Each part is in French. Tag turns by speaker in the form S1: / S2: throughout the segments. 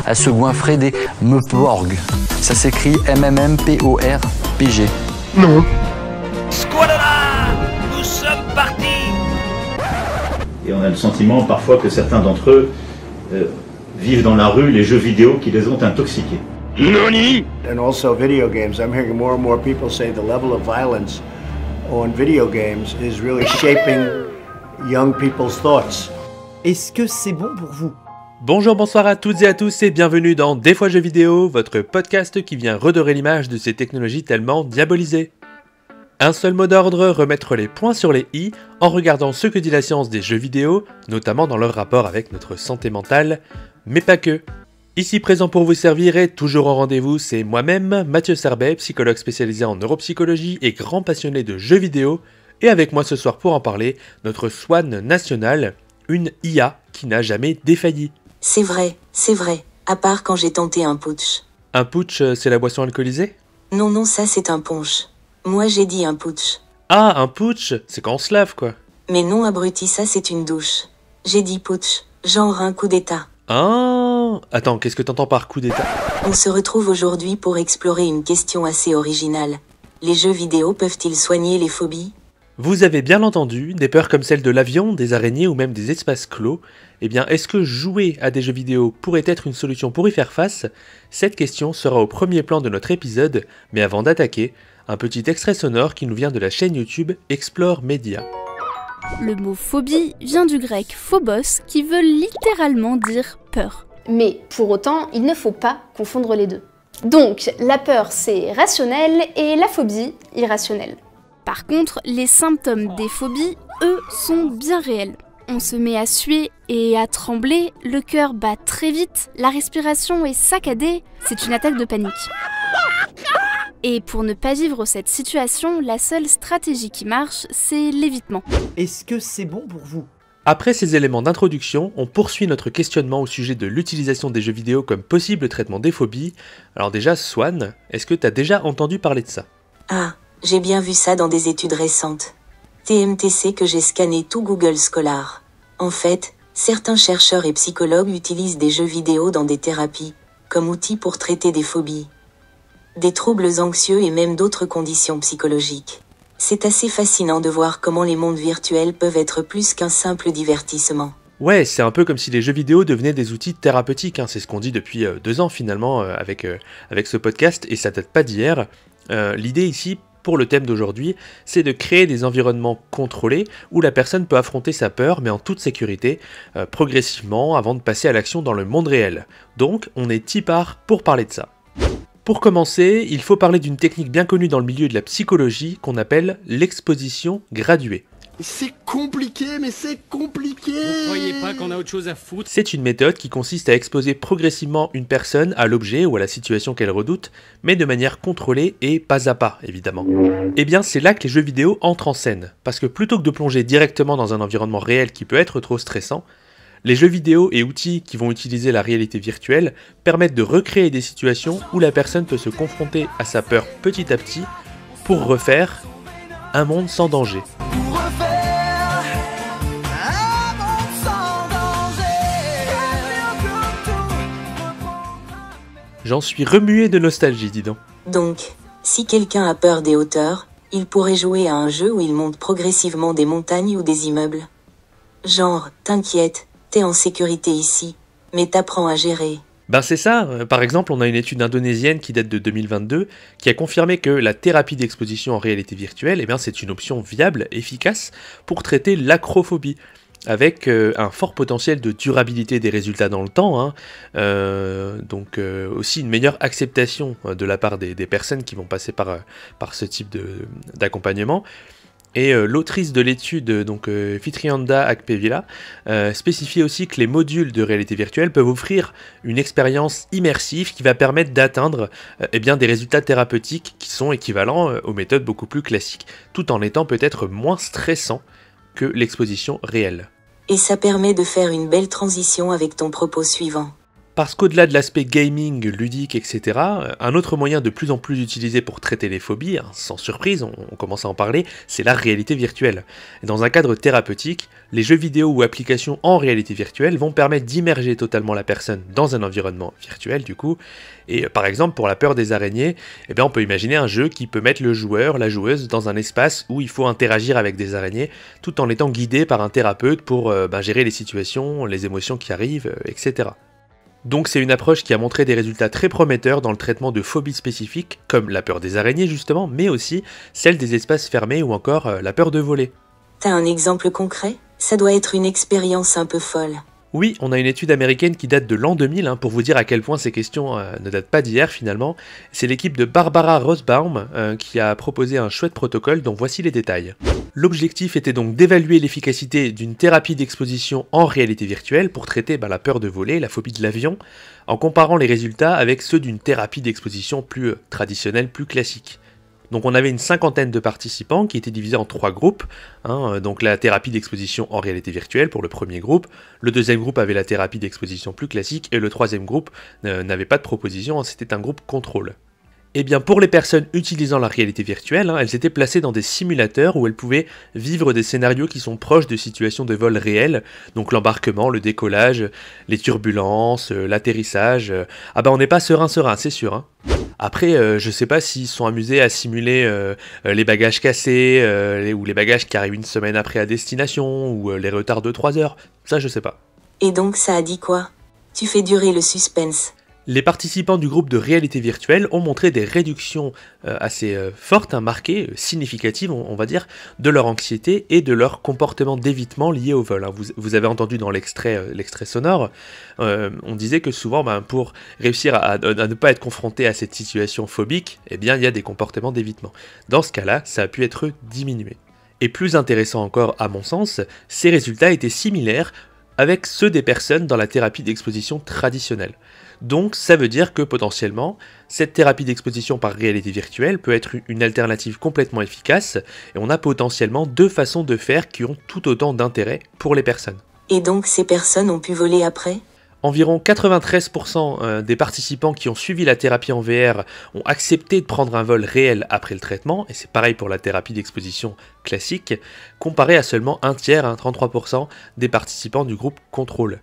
S1: à se goinfrer des meuporg. Ça s'écrit MMMPORPG.
S2: Non.
S3: Squadra, nous sommes partis.
S4: Et on a le sentiment parfois que certains d'entre eux vivent dans la rue les jeux vidéo qui les ont intoxiqués.
S3: Nani?
S2: And also video games. I'm hearing more and more people say the level of violence on video games is really shaping young people's thoughts.
S5: Est-ce que c'est bon pour vous ?
S6: Bonjour, bonsoir à toutes et à tous et bienvenue dans Des fois jeux vidéo, votre podcast qui vient redorer l'image de ces technologies tellement diabolisées. Un seul mot d'ordre, remettre les points sur les i en regardant ce que dit la science des jeux vidéo, notamment dans leur rapport avec notre santé mentale, mais pas que. Ici présent pour vous servir et toujours au rendez-vous, c'est moi-même, Mathieu Serbet, psychologue spécialisé en neuropsychologie et grand passionné de jeux vidéo, et avec moi ce soir pour en parler, notre Swan nationale, une IA qui n'a jamais défailli.
S7: C'est vrai, à part quand j'ai tenté un putsch.
S6: Un putsch, c'est la boisson alcoolisée ?
S7: Non, ça c'est un punch. Moi j'ai dit un putsch.
S6: Ah, un putsch, c'est quand on se lave quoi.
S7: Mais non abruti, ça c'est une douche. J'ai dit putsch, genre un coup d'état.
S6: Ah, attends, qu'est-ce que t'entends par coup d'état ?
S7: On se retrouve aujourd'hui pour explorer une question assez originale. Les jeux vidéo peuvent-ils soigner les phobies ?
S6: Vous avez bien entendu, des peurs comme celle de l'avion, des araignées ou même des espaces clos. Eh bien, est-ce que jouer à des jeux vidéo pourrait être une solution pour y faire face ? Cette question sera au premier plan de notre épisode, mais avant d'attaquer, un petit extrait sonore qui nous vient de la chaîne YouTube Explore Media.
S8: Le mot phobie vient du grec phobos qui veut littéralement dire peur.
S9: Mais pour autant, il ne faut pas confondre les deux. Donc, la peur c'est rationnel et la phobie irrationnelle.
S8: Par contre, les symptômes des phobies, eux, sont bien réels. On se met à suer et à trembler, le cœur bat très vite, la respiration est saccadée, c'est une attaque de panique. Et pour ne pas vivre cette situation, la seule stratégie qui marche, c'est l'évitement.
S5: Est-ce que c'est bon pour vous ?
S6: Après ces éléments d'introduction, on poursuit notre questionnement au sujet de l'utilisation des jeux vidéo comme possible traitement des phobies. Alors déjà, Swan, est-ce que t'as déjà entendu parler de ça ?
S7: Ah, j'ai bien vu ça dans des études récentes. TMTC que j'ai scanné tout Google Scholar. En fait, certains chercheurs et psychologues utilisent des jeux vidéo dans des thérapies, comme outil pour traiter des phobies, des troubles anxieux et même d'autres conditions psychologiques. C'est assez fascinant de voir comment les mondes virtuels peuvent être plus qu'un simple divertissement.
S6: Ouais, c'est un peu comme si les jeux vidéo devenaient des outils thérapeutiques, hein. C'est ce qu'on dit depuis 2 ans finalement avec ce podcast, et ça date pas d'hier. L'idée ici, pour le thème d'aujourd'hui, c'est de créer des environnements contrôlés où la personne peut affronter sa peur, mais en toute sécurité, progressivement, avant de passer à l'action dans le monde réel. Donc, on est tipard pour parler de ça. Pour commencer, il faut parler d'une technique bien connue dans le milieu de la psychologie qu'on appelle l'exposition graduée.
S10: C'est compliqué, mais c'est compliqué.
S11: Vous croyez pas qu'on a autre chose à foutre ?
S6: C'est une méthode qui consiste à exposer progressivement une personne à l'objet ou à la situation qu'elle redoute, mais de manière contrôlée et pas à pas, évidemment. Et bien c'est là que les jeux vidéo entrent en scène, parce que plutôt que de plonger directement dans un environnement réel qui peut être trop stressant, les jeux vidéo et outils qui vont utiliser la réalité virtuelle permettent de recréer des situations où la personne peut se confronter à sa peur petit à petit pour refaire un monde sans danger. J'en suis remué de nostalgie, dis donc.
S7: Donc, si quelqu'un a peur des hauteurs, il pourrait jouer à un jeu où il monte progressivement des montagnes ou des immeubles. Genre, t'inquiète, t'es en sécurité ici, mais t'apprends à gérer.
S6: Ben c'est ça, par exemple on a une étude indonésienne qui date de 2022 qui a confirmé que la thérapie d'exposition en réalité virtuelle, c'est une option viable, efficace pour traiter l'acrophobie, avec un fort potentiel de durabilité des résultats dans le temps, donc aussi une meilleure acceptation de la part des personnes qui vont passer par ce type d'accompagnement. Et l'autrice de l'étude, donc Fitrianda Akpevila, spécifiait aussi que les modules de réalité virtuelle peuvent offrir une expérience immersive qui va permettre d'atteindre des résultats thérapeutiques qui sont équivalents aux méthodes beaucoup plus classiques, tout en étant peut-être moins stressants que l'exposition réelle.
S7: Et ça permet de faire une belle transition avec ton propos suivant.
S6: Parce qu'au-delà de l'aspect gaming, ludique, etc., un autre moyen de plus en plus utilisé pour traiter les phobies, sans surprise, on commence à en parler, c'est la réalité virtuelle. Et dans un cadre thérapeutique, les jeux vidéo ou applications en réalité virtuelle vont permettre d'immerger totalement la personne dans un environnement virtuel du coup. Et par exemple, pour la peur des araignées, eh bien, on peut imaginer un jeu qui peut mettre le joueur, la joueuse, dans un espace où il faut interagir avec des araignées, tout en étant guidé par un thérapeute pour gérer les situations, les émotions qui arrivent, etc. Donc c'est une approche qui a montré des résultats très prometteurs dans le traitement de phobies spécifiques, comme la peur des araignées justement, mais aussi celle des espaces fermés ou encore la peur de voler.
S7: T'as un exemple concret? Ça doit être une expérience un peu folle.
S6: Oui, on a une étude américaine qui date de l'an 2000, pour vous dire à quel point ces questions ne datent pas d'hier finalement. C'est l'équipe de Barbara Rosbaum qui a proposé un chouette protocole dont voici les détails. L'objectif était donc d'évaluer l'efficacité d'une thérapie d'exposition en réalité virtuelle pour traiter la peur de voler, la phobie de l'avion, en comparant les résultats avec ceux d'une thérapie d'exposition plus traditionnelle, plus classique. Donc on avait une cinquantaine de participants qui étaient divisés en 3 groupes, donc la thérapie d'exposition en réalité virtuelle pour le premier groupe, le deuxième groupe avait la thérapie d'exposition plus classique, et le troisième groupe n'avait pas de proposition, c'était un groupe contrôle. Et bien pour les personnes utilisant la réalité virtuelle, elles étaient placées dans des simulateurs où elles pouvaient vivre des scénarios qui sont proches de situations de vol réelles, donc l'embarquement, le décollage, les turbulences, l'atterrissage, on n'est pas serein, c'est sûr. Après, je sais pas s'ils sont amusés à simuler les bagages cassés, ou les bagages qui arrivent une semaine après à destination, ou les retards de 3 heures, ça je sais pas.
S7: Et donc ça a dit quoi? Tu fais durer le suspense.
S6: Les participants du groupe de réalité virtuelle ont montré des réductions assez fortes, marquées, significatives on va dire, de leur anxiété et de leur comportement d'évitement lié au vol. Vous avez entendu dans l'extrait sonore, on disait que souvent pour réussir à ne pas être confronté à cette situation phobique, eh bien il y a des comportements d'évitement. Dans ce cas-là, ça a pu être diminué. Et plus intéressant encore à mon sens, ces résultats étaient similaires avec ceux des personnes dans la thérapie d'exposition traditionnelle. Donc ça veut dire que potentiellement, cette thérapie d'exposition par réalité virtuelle peut être une alternative complètement efficace, et on a potentiellement 2 façons de faire qui ont tout autant d'intérêt pour les personnes.
S7: Et donc ces personnes ont pu voler après?
S6: Environ 93% des participants qui ont suivi la thérapie en VR ont accepté de prendre un vol réel après le traitement, et c'est pareil pour la thérapie d'exposition classique, comparé à seulement un tiers, 33% des participants du groupe contrôle.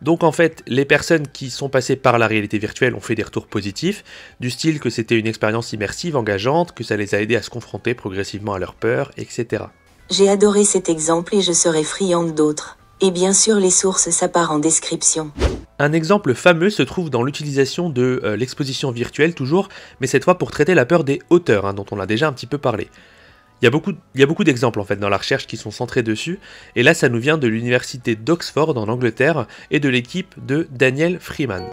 S6: Donc en fait, les personnes qui sont passées par la réalité virtuelle ont fait des retours positifs, du style que c'était une expérience immersive, engageante, que ça les a aidés à se confronter progressivement à leurs peurs, etc.
S7: J'ai adoré cet exemple et je serais friande d'autres. Et bien sûr les sources ça part en description.
S6: Un exemple fameux se trouve dans l'utilisation de l'exposition virtuelle toujours, mais cette fois pour traiter la peur des hauteurs, dont on a déjà un petit peu parlé. Il y a beaucoup d'exemples en fait dans la recherche qui sont centrés dessus, et là ça nous vient de l'université d'Oxford en Angleterre et de l'équipe de Daniel Freeman.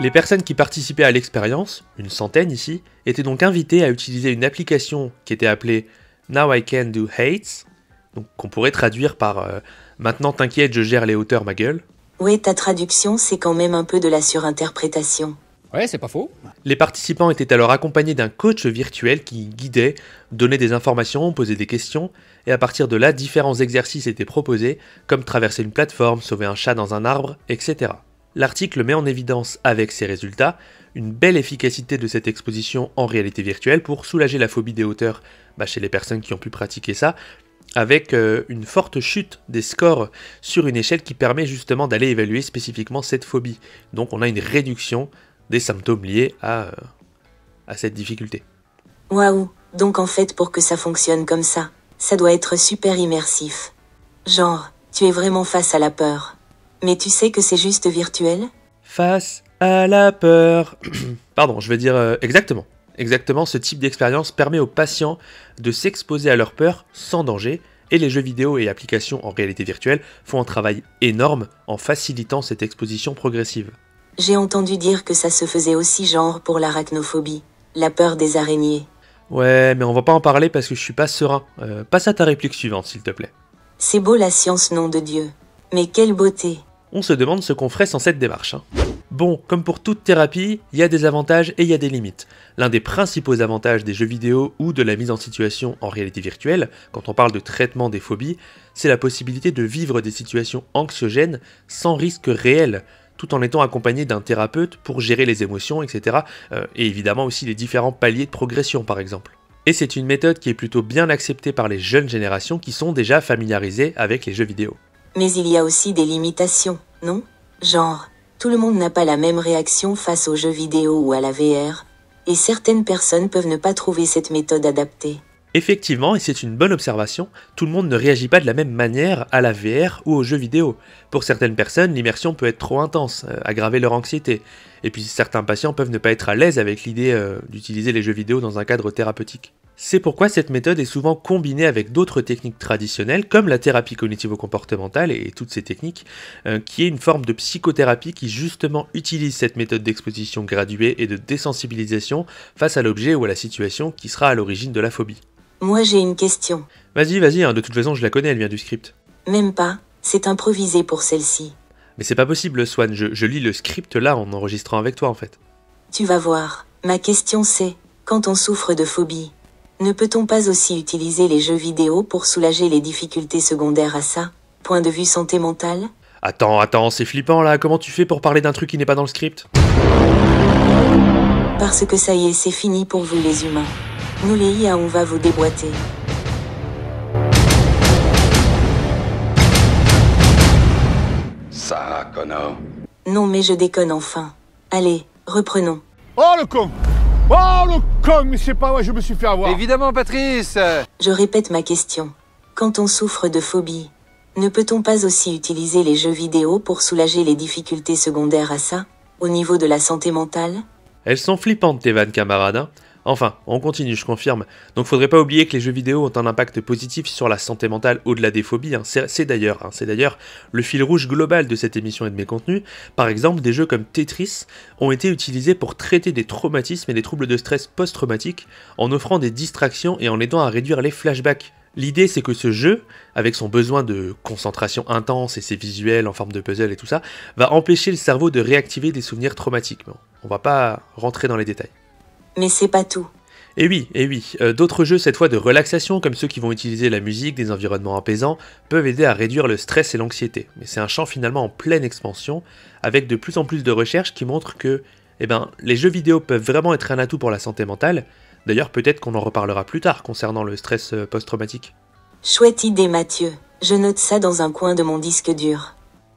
S6: Les personnes qui participaient à l'expérience, une centaine ici, étaient donc invitées à utiliser une application qui était appelée Now I Can Do Heights, donc qu'on pourrait traduire par Maintenant t'inquiète je gère les hauteurs ma gueule.
S7: Ouais, ta traduction c'est quand même un peu de la surinterprétation.
S11: Ouais, c'est pas faux.
S6: Les participants étaient alors accompagnés d'un coach virtuel qui guidait, donnait des informations, posait des questions, et à partir de là, différents exercices étaient proposés, comme traverser une plateforme, sauver un chat dans un arbre, etc. L'article met en évidence, avec ces résultats, une belle efficacité de cette exposition en réalité virtuelle pour soulager la phobie des hauteurs chez les personnes qui ont pu pratiquer ça, avec une forte chute des scores sur une échelle qui permet justement d'aller évaluer spécifiquement cette phobie. Donc on a une réduction des symptômes liés à cette difficulté.
S7: Waouh, donc en fait pour que ça fonctionne comme ça doit être super immersif. Genre, tu es vraiment face à la peur. Mais tu sais que c'est juste virtuel?
S6: Face à la peur. Pardon, je veux dire exactement. Exactement, ce type d'expérience permet aux patients de s'exposer à leur peur sans danger, et les jeux vidéo et applications en réalité virtuelle font un travail énorme en facilitant cette exposition progressive.
S7: J'ai entendu dire que ça se faisait aussi genre pour l'arachnophobie, la peur des araignées.
S6: Ouais, mais on va pas en parler parce que je suis pas serein. Passe à ta réplique suivante, s'il te plaît.
S7: C'est beau la science, nom de Dieu. Mais quelle beauté.
S6: On se demande ce qu'on ferait sans cette démarche. Bon, comme pour toute thérapie, il y a des avantages et il y a des limites. L'un des principaux avantages des jeux vidéo ou de la mise en situation en réalité virtuelle, quand on parle de traitement des phobies, c'est la possibilité de vivre des situations anxiogènes sans risque réel, tout en étant accompagné d'un thérapeute pour gérer les émotions, etc. Et évidemment aussi les différents paliers de progression par exemple. Et c'est une méthode qui est plutôt bien acceptée par les jeunes générations qui sont déjà familiarisées avec les jeux vidéo.
S7: Mais il y a aussi des limitations, non? Genre, tout le monde n'a pas la même réaction face aux jeux vidéo ou à la VR, et certaines personnes peuvent ne pas trouver cette méthode adaptée.
S6: Effectivement, et c'est une bonne observation, tout le monde ne réagit pas de la même manière à la VR ou aux jeux vidéo. Pour certaines personnes, l'immersion peut être trop intense, aggraver leur anxiété. Et puis certains patients peuvent ne pas être à l'aise avec l'idée d'utiliser les jeux vidéo dans un cadre thérapeutique. C'est pourquoi cette méthode est souvent combinée avec d'autres techniques traditionnelles, comme la thérapie cognitivo-comportementale et toutes ces techniques, qui est une forme de psychothérapie qui justement utilise cette méthode d'exposition graduée et de désensibilisation face à l'objet ou à la situation qui sera à l'origine de la phobie.
S7: Moi j'ai une question.
S6: Vas-y, de toute façon je la connais, elle vient du script.
S7: Même pas, c'est improvisé pour celle-ci.
S6: Mais c'est pas possible, Swan, je lis le script là en enregistrant avec toi en fait.
S7: Tu vas voir, ma question c'est, quand on souffre de phobie, ne peut-on pas aussi utiliser les jeux vidéo pour soulager les difficultés secondaires à ça? Point de vue santé mentale?
S6: Attends, c'est flippant là, comment tu fais pour parler d'un truc qui n'est pas dans le script?
S7: Parce que ça y est, c'est fini pour vous les humains. Nous les IA, on va vous déboîter.
S3: Ça, connard.
S7: Non mais je déconne enfin. Allez, reprenons.
S10: Oh le con! Oh le con! Mais c'est pas vrai, je me suis fait avoir.
S1: Évidemment, Patrice.
S7: Je répète ma question. Quand on souffre de phobie, ne peut-on pas aussi utiliser les jeux vidéo pour soulager les difficultés secondaires à ça, au niveau de la santé mentale?
S6: Elles sont flippantes tes vannes, camarades, hein. Enfin, on continue, je confirme. Donc faudrait pas oublier que les jeux vidéo ont un impact positif sur la santé mentale au-delà des phobies. C'est d'ailleurs le fil rouge global de cette émission et de mes contenus. Par exemple, des jeux comme Tetris ont été utilisés pour traiter des traumatismes et des troubles de stress post-traumatiques en offrant des distractions et en aidant à réduire les flashbacks. L'idée c'est que ce jeu, avec son besoin de concentration intense et ses visuels en forme de puzzle et tout ça, va empêcher le cerveau de réactiver des souvenirs traumatiques. Bon, on va pas rentrer dans les détails.
S7: Mais c'est pas tout.
S6: Et oui, d'autres jeux cette fois de relaxation, comme ceux qui vont utiliser la musique, des environnements apaisants, peuvent aider à réduire le stress et l'anxiété. Mais c'est un champ finalement en pleine expansion, avec de plus en plus de recherches qui montrent que les jeux vidéo peuvent vraiment être un atout pour la santé mentale. D'ailleurs, peut-être qu'on en reparlera plus tard concernant le stress post-traumatique.
S7: Chouette idée, Mathieu. Je note ça dans un coin de mon disque dur.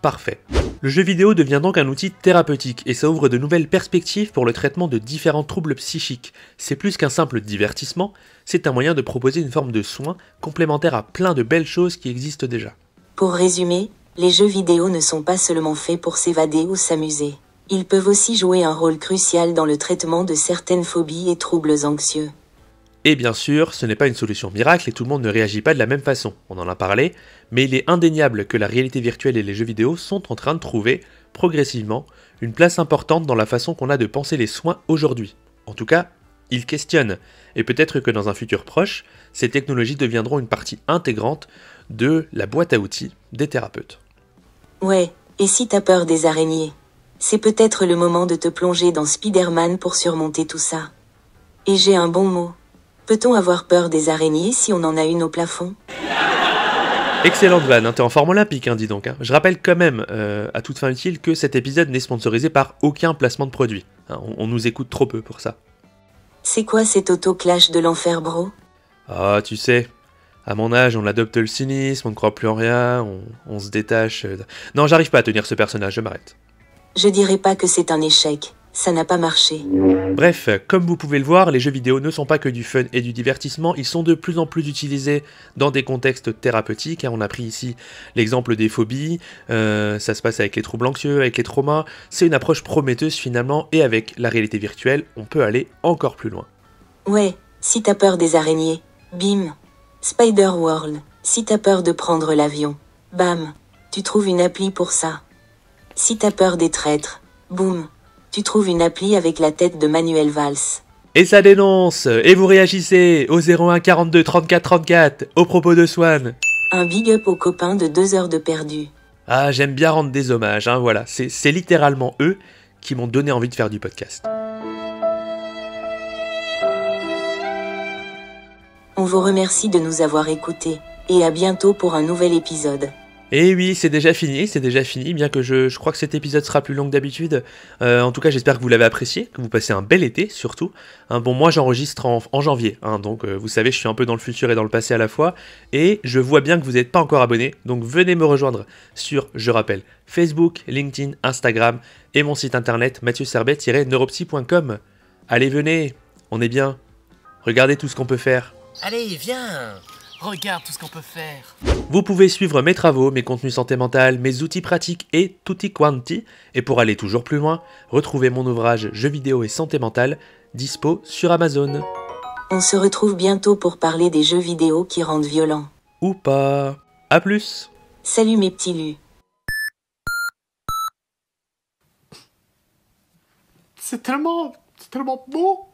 S6: Parfait. Le jeu vidéo devient donc un outil thérapeutique et ça ouvre de nouvelles perspectives pour le traitement de différents troubles psychiques. C'est plus qu'un simple divertissement, c'est un moyen de proposer une forme de soin complémentaire à plein de belles choses qui existent déjà.
S7: Pour résumer, les jeux vidéo ne sont pas seulement faits pour s'évader ou s'amuser. Ils peuvent aussi jouer un rôle crucial dans le traitement de certaines phobies et troubles anxieux.
S6: Et bien sûr, ce n'est pas une solution miracle et tout le monde ne réagit pas de la même façon, on en a parlé, mais il est indéniable que la réalité virtuelle et les jeux vidéo sont en train de trouver, progressivement, une place importante dans la façon qu'on a de penser les soins aujourd'hui. En tout cas, ils questionnent, et peut-être que dans un futur proche, ces technologies deviendront une partie intégrante de la boîte à outils des thérapeutes.
S7: Ouais, et si t'as peur des araignées? C'est peut-être le moment de te plonger dans Spider-Man pour surmonter tout ça. Et j'ai un bon mot. Peut-on avoir peur des araignées si on en a une au plafond?
S6: Excellente vanne, t'es en forme olympique, dis donc. Je rappelle quand même, à toute fin utile, que cet épisode n'est sponsorisé par aucun placement de produit. On nous écoute trop peu pour ça.
S7: C'est quoi cet auto-clash de l'enfer, bro?
S6: Ah, tu sais, à mon âge, on adopte le cynisme, on ne croit plus en rien, on se détache... Non, j'arrive pas à tenir ce personnage, je m'arrête.
S7: Je dirais pas que c'est un échec. Ça n'a pas marché.
S6: Bref, comme vous pouvez le voir, les jeux vidéo ne sont pas que du fun et du divertissement, ils sont de plus en plus utilisés dans des contextes thérapeutiques. On a pris ici l'exemple des phobies, ça se passe avec les troubles anxieux, avec les traumas. C'est une approche prometteuse finalement, et avec la réalité virtuelle, on peut aller encore plus loin.
S7: Ouais, si t'as peur des araignées, bim. Spider-World, si t'as peur de prendre l'avion, bam, tu trouves une appli pour ça. Si t'as peur des traîtres, boum. Tu trouves une appli avec la tête de Manuel Valls.
S6: Et ça dénonce. Et vous réagissez au 01 42 34 34 au propos de Swan.
S7: Un big up aux copains de 2 heures de perdu.
S6: Ah, j'aime bien rendre des hommages, voilà. C'est littéralement eux qui m'ont donné envie de faire du podcast.
S7: On vous remercie de nous avoir écoutés, et à bientôt pour un nouvel épisode.
S6: Et oui, c'est déjà fini, bien que je crois que cet épisode sera plus long que d'habitude. En tout cas, j'espère que vous l'avez apprécié, que vous passez un bel été, surtout. Bon, moi, j'enregistre en janvier, donc vous savez, je suis un peu dans le futur et dans le passé à la fois, et je vois bien que vous n'êtes pas encore abonné, donc venez me rejoindre sur, je rappelle, Facebook, LinkedIn, Instagram, et mon site internet, mathieuserbet-neuropsy.com. Allez, venez, on est bien. Regardez tout ce qu'on peut faire.
S3: Allez, viens. Regarde tout ce qu'on peut faire.
S6: Vous pouvez suivre mes travaux, mes contenus santé mentale, mes outils pratiques et tutti quanti. Et pour aller toujours plus loin, retrouvez mon ouvrage Jeux vidéo et santé mentale, dispo sur Amazon.
S7: On se retrouve bientôt pour parler des jeux vidéo qui rendent violents.
S6: Ou pas. À plus.
S7: Salut mes petits lus.
S10: C'est tellement beau.